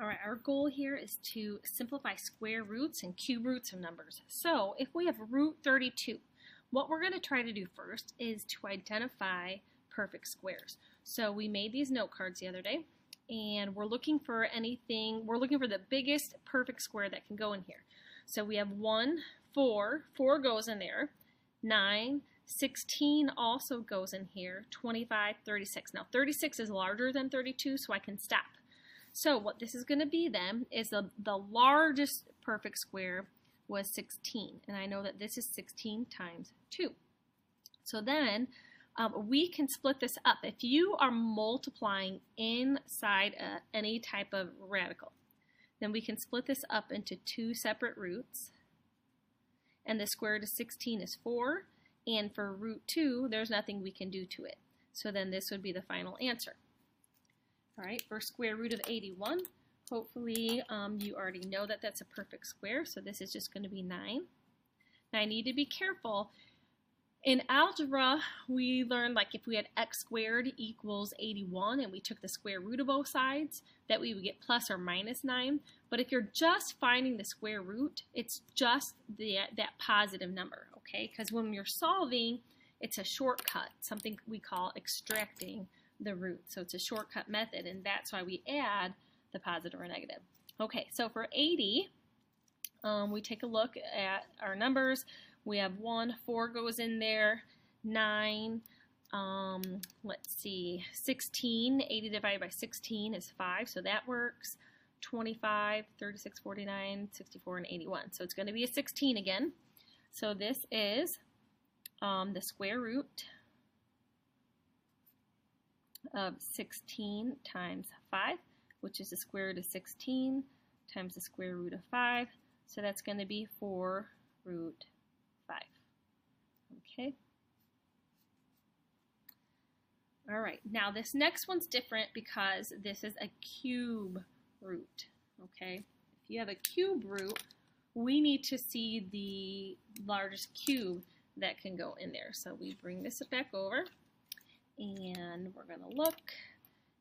All right, our goal here is to simplify square roots and cube roots of numbers. So if we have root 32, what we're going to try to do first is to identify perfect squares. So we made these note cards the other day, and we're looking for the biggest perfect square that can go in here. So we have 1, 4 goes in there, 9, 16 also goes in here, 25, 36. Now 36 is larger than 32, so I can stop. So what this is going to be then is the largest perfect square was 16. And I know that this is 16 times 2. So then we can split this up. If you are multiplying inside any type of radical, then we can split this up into 2 separate roots. And the square root of 16 is 4. And for root 2, there's nothing we can do to it. So then this would be the final answer. All right, for square root of 81, hopefully you already know that that's a perfect square, so this is just going to be 9. Now I need to be careful. In algebra, we learned like if we had x squared equals 81 and we took the square root of both sides, that we would get plus or minus 9. But if you're just finding the square root, it's just that positive number, okay? Because when you're solving, it's a shortcut, something we call extracting the root. So it's a shortcut method, and that's why we add the positive or negative. Okay, so for 80, we take a look at our numbers. We have 1, 4 goes in there, 9, let's see, 16, 80 divided by 16 is 5, so that works. 25, 36, 49, 64, and 81. So it's going to be a 16 again. So this is the square root of 16 times 5, which is the square root of 16 times the square root of 5. So that's going to be 4 root 5. Okay. All right. Now this next one's different because this is a cube root. Okay. If you have a cube root, we need to see the largest cube that can go in there. So we bring this back over. And we're going to look,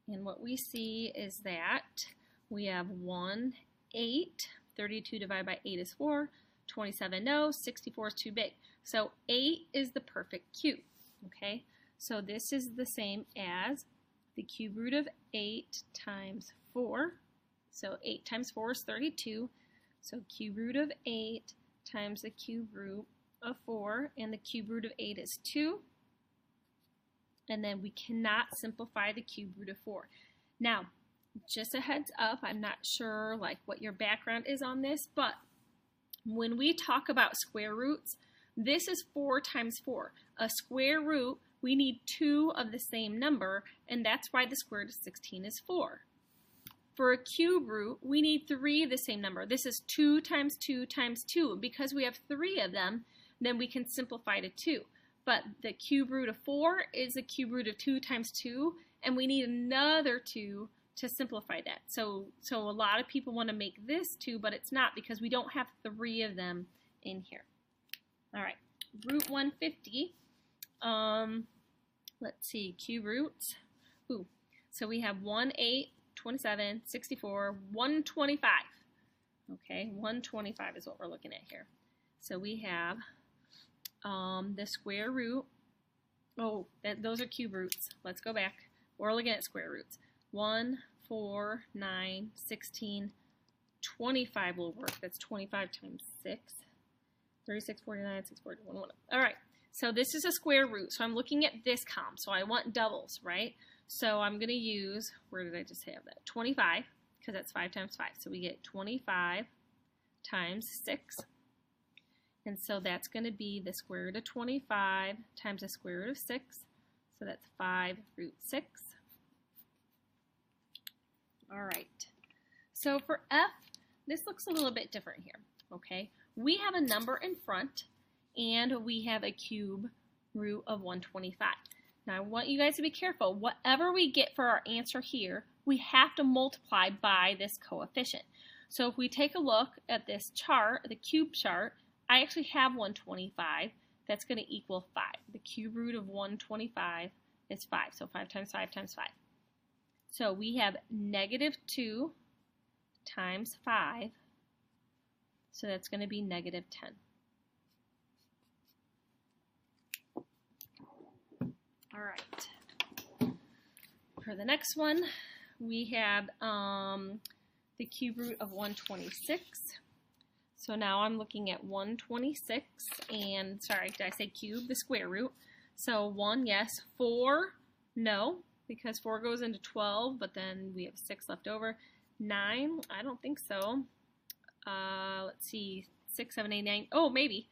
and what we see is that we have 1, 8, 32 divided by 8 is 4, 27 no, 64 is too big. So 8 is the perfect cube, okay? So this is the same as the cube root of 8 times 4. So 8 times 4 is 32. So cube root of 8 times the cube root of 4, and the cube root of 8 is 2. And then we cannot simplify the cube root of 4. Now, just a heads up, I'm not sure like what your background is on this, but when we talk about square roots, this is 4 times 4. A square root, we need 2 of the same number, and that's why the square root of 16 is 4. For a cube root, we need 3 of the same number. This is 2 times 2 times 2. Because we have 3 of them, then we can simplify to 2. But the cube root of 4 is the cube root of 2 times 2, and we need another 2 to simplify that. So a lot of people want to make this 2, but it's not because we don't have 3 of them in here. All right, root 150. Let's see, cube roots. Ooh, so we have 1, 8, 27, 64, 125. Okay, 125 is what we're looking at here. So we have the square root, those are cube roots. Let's go back. We're looking at square roots. 1, 4, 9, 16, 25 will work. That's 25 times 6. 36, 49, 64, 1. All right, so this is a square root. So I'm looking at this column. So I want doubles, right? So I'm going to use, where did I just have that? 25, because that's 5 times 5. So we get 25 times 6. And so that's going to be the square root of 25 times the square root of 6. So that's 5 root 6. All right. So for F, this looks a little bit different here. Okay. We have a number in front, and we have a cube root of 125. Now I want you guys to be careful. Whatever we get for our answer here, we have to multiply by this coefficient. So if we take a look at this chart, the cube chart, I actually have 125. That's going to equal 5. The cube root of 125 is 5. So 5 times 5 times 5. So we have negative 2 times 5. So that's going to be negative 10. All right. For the next one, we have the cube root of 126. So now I'm looking at 126, and sorry, did I say cube? The square root. So 1, yes. 4, no, because 4 goes into 12, but then we have 6 left over. 9, I don't think so. Let's see, 6, 7, 8, 9. Oh, maybe.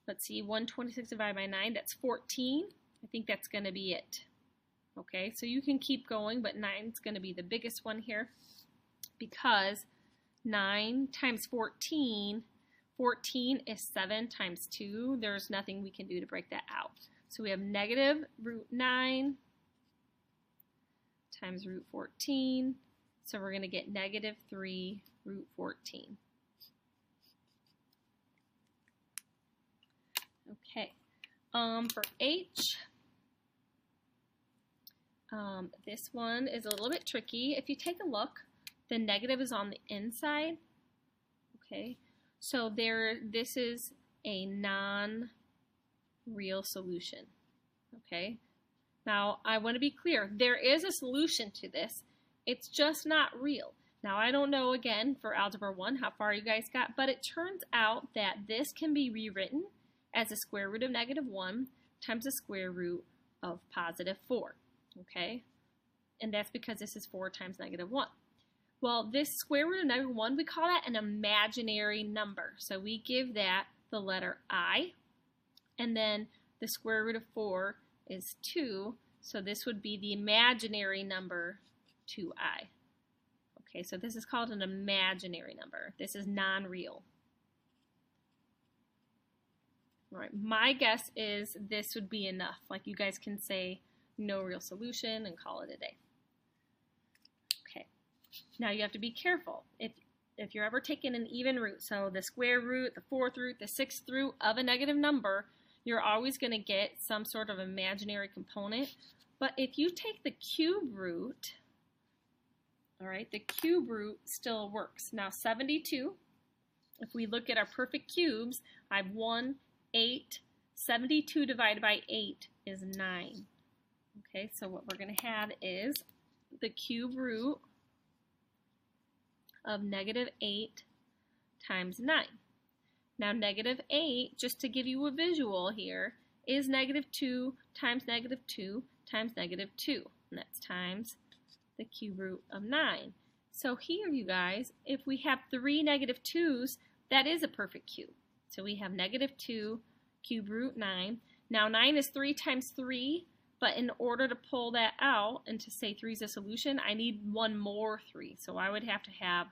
Let's see, 126 divided by 9, that's 14. I think that's going to be it. Okay, so you can keep going, but 9 is going to be the biggest one here because 9 times 14, 14 is 7 times 2. There's nothing we can do to break that out. So we have negative root 9 times root 14. So we're going to get negative 3 root 14. Okay, for H, this one is a little bit tricky. If you take a look, the negative is on the inside. Okay, so this is a non-real solution. Okay, now I want to be clear. There is a solution to this. It's just not real. Now I don't know, again, for Algebra 1 how far you guys got, but it turns out that this can be rewritten as the square root of negative 1 times the square root of positive 4. Okay, and that's because this is 4 times negative 1. Well, this square root of negative 1, we call that an imaginary number. So we give that the letter I, and then the square root of 4 is 2, so this would be the imaginary number 2I. Okay, so this is called an imaginary number. This is non-real. All right, my guess is this would be enough. Like, you guys can say no real solution and call it a day. Okay, now you have to be careful. If you're ever taking an even root, so the square root, the fourth root, the sixth root of a negative number, you're always going to get some sort of imaginary component. But if you take the cube root, all right, the cube root still works. Now 72, if we look at our perfect cubes, I have 1, 8, 72 divided by 8 is 9. Okay, so what we're going to have is the cube root of negative 8 times 9. Now negative 8, just to give you a visual here, is negative 2 times negative 2 times negative 2. And that's times the cube root of 9. So here, you guys, if we have 3 negative 2's, that is a perfect cube. So we have negative 2 cube root 9. Now 9 is 3 times 3, but in order to pull that out and to say 3 is a solution, I need one more 3. So I would have to have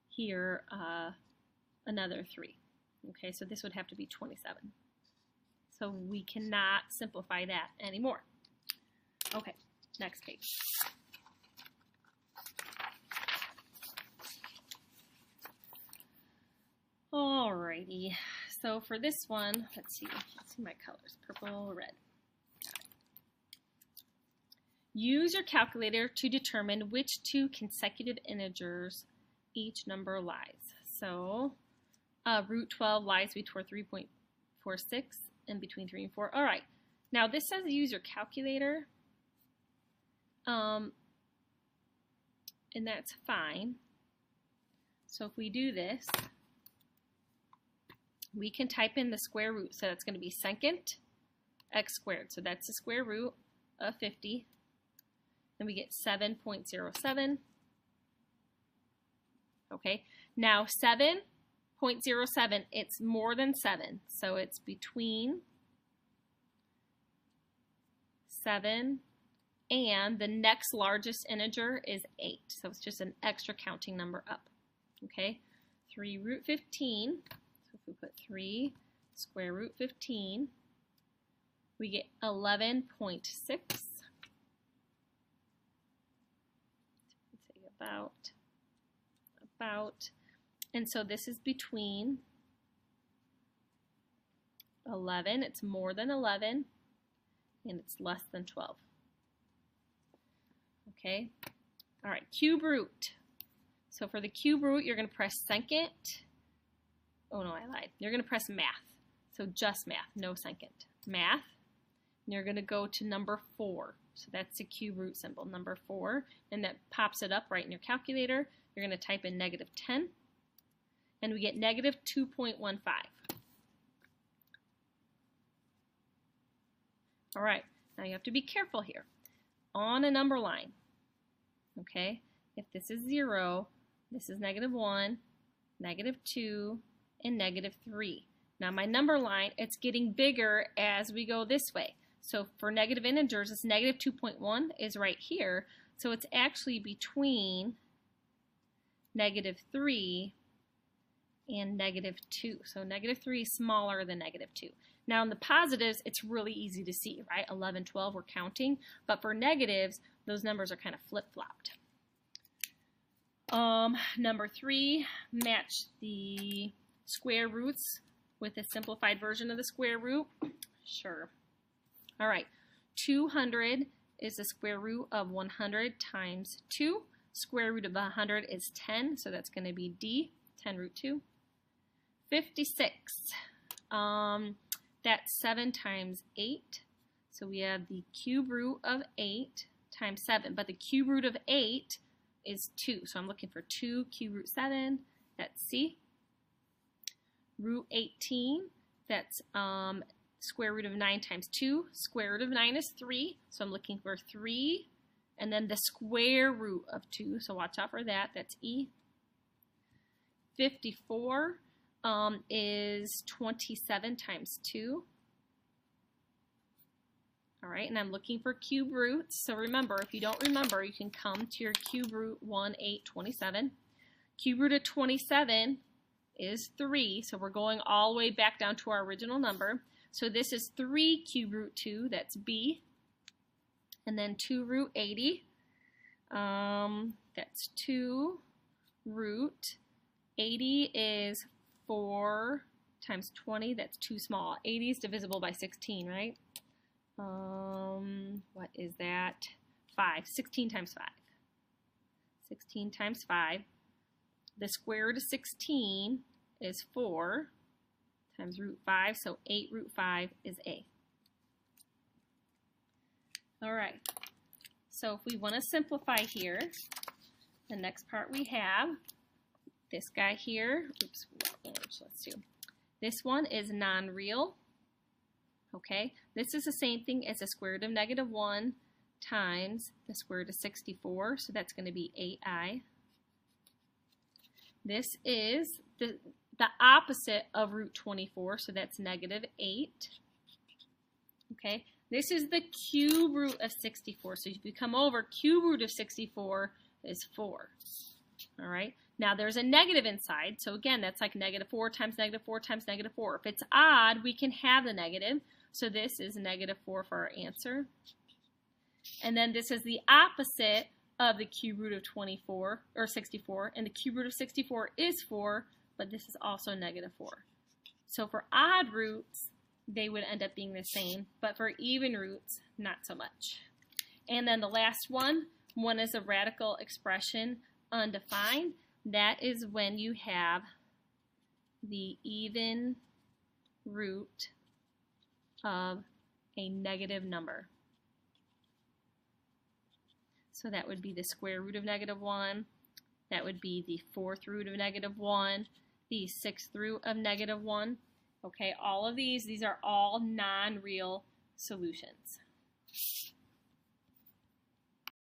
here another 3. Okay, so this would have to be 27. So we cannot simplify that anymore. Okay, next page. Alrighty, so for this one, let's see my colors, purple, red. Use your calculator to determine which 2 consecutive integers each number lies. So root 12 lies between 3.46 and between 3 and 4. All right, now this says use your calculator, and that's fine. So if we do this, we can type in the square root. So that's going to be secant x squared. So that's the square root of 50. Then we get 7.07. Okay, now 7.07, it's more than 7. So it's between 7 and the next largest integer is 8. So it's just an extra counting number up. Okay, 3 root 15. So if we put 3 square root 15, we get 11.6. About, and so this is between 11, it's more than 11, and it's less than 12. Okay? All right, cube root. So for the cube root, you're going to press second. Oh, no, I lied. You're going to press math. So just math, no second. Math. And you're going to go to number 4. So that's the cube root symbol, number 4. And that pops it up right in your calculator. You're going to type in -10. And we get -2.15. All right, now you have to be careful here. On a number line, okay, if this is 0, this is -1, -2, and -3. Now my number line, it's getting bigger as we go this way. So for negative integers, this -2.1 is right here. So it's actually between -3 and -2. So -3 is smaller than -2. Now in the positives, it's really easy to see, right? 11, 12, we're counting. But for negatives, those numbers are kind of flip-flopped. Number 3, match the square roots with a simplified version of the square root. Sure. All right, 200 is the square root of 100 times 2. Square root of 100 is 10, so that's going to be D, 10 root 2. 56, that's 7 times 8. So we have the cube root of 8 times 7, but the cube root of 8 is 2. So I'm looking for 2 cube root 7, that's C. Root 18, that's square root of 9 times 2. Square root of 9 is 3, so I'm looking for 3. And then the square root of 2, so watch out for that, that's E. 54 is 27 times 2. All right, and I'm looking for cube roots. So remember, if you don't remember, you can come to your cube root 1, 8, 27. Cube root of 27 is 3, so we're going all the way back down to our original number. So this is 3 cube root 2, that's B. And then 2 root 80, that's 2 root 80 is 4 times 20, that's too small. 80 is divisible by 16, right? What is that? 5. 16 times 5. 16 times 5. The square root of 16 is 4 times root 5, so 8 root 5 is A. All right, so if we want to simplify here, the next part we have, this guy here, oops, let's do. This one is non-real, okay? This is the same thing as the square root of -1 times the square root of 64, so that's going to be 8i. This is the opposite of root 24, so that's -8, okay? This is the cube root of 64. So if you come over, cube root of 64 is 4. All right. Now there's a negative inside. So again, that's like -4 times -4 times -4. If it's odd, we can have the negative. So this is -4 for our answer. And then this is the opposite of the cube root of 24 or 64. And the cube root of 64 is 4, but this is also -4. So for odd roots, they would end up being the same, but for even roots, not so much. And then the last one is a radical expression undefined. That is when you have the even root of a negative number. So that would be the square root of -1. That would be the 4th root of -1, the 6th root of -1. Okay, all of these are all non-real solutions.